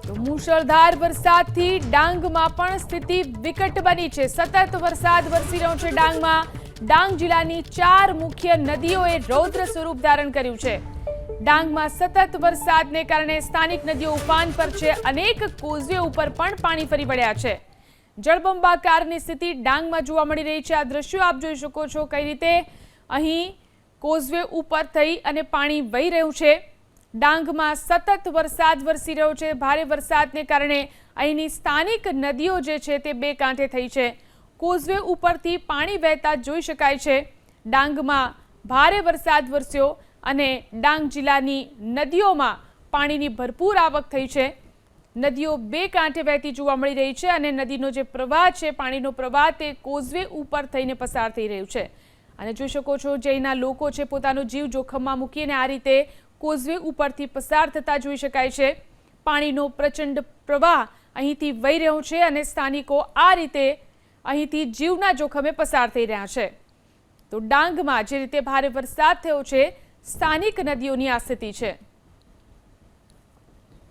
તો મુશળધાર વરસાદથી ડાંગમાં પણ સ્થિતિ વિકટ બની છે। સતત વરસાદ વરસી રહ્યો છે ડાંગમાં। ડાંગ જિલ્લાની 4 મુખ્ય નદીઓએ રૌદ્ર સ્વરૂપ ધારણ કર્યું છે। ડાંગમાં સતત વરસાદને કારણે સ્થાનિક નદીઓ ઉફાન પર છે। અનેક કોઝવે ઉપર પણ પાણી ફરી વળ્યા છે। જળબંબાકારની સ્થિતિ ડાંગમાં જોવા મળી રહી છે। આ દ્રશ્યો આપ જોઈ શકો છો કઈ રીતે અહીં કોઝવે ઉપર થઈ અને પાણી વહી રહ્યું છે। ડાંગમાં સતત વરસાદ વરસી રહ્યો છે। ભારે વરસાદને કારણે અહીંની સ્થાનિક નદીઓ જે છે તે બે કાંઠે થઈ છે। કોઝવે ઉપરથી પાણી વહેતા જોઈ શકાય છે। ડાંગમાં ભારે વરસાદ વરસ્યો અને ડાંગ જિલ્લાની નદીઓમાં પાણીની ભરપૂર આવક થઈ છે। નદીઓ બે કાંઠે વહેતી જોવા મળી રહી છે અને નદીનો જે પ્રવાહ છે, પાણીનો પ્રવાહ તે કોઝવે ઉપર થઈને પસાર થઈ રહ્યું છે। અને જોઈ શકો છો જે અહીંના લોકો છે પોતાનો જીવ જોખમમાં મૂકીને આ રીતે કોઝવે ઉપરથી પસાર થતા જોઈ શકાય છે। પાણીનો પ્રચંડ પ્રવાહ અહીંથી વહી રહ્યો છે અને સ્થાનિકો આ રીતે અહીંથી જીવના જોખમે પસાર થઈ રહ્યા છે। તો ડાંગમાં જે રીતે ભારે વરસાદ થયો છે, સ્થાનિક નદીઓની આ સ્થિતિ છે।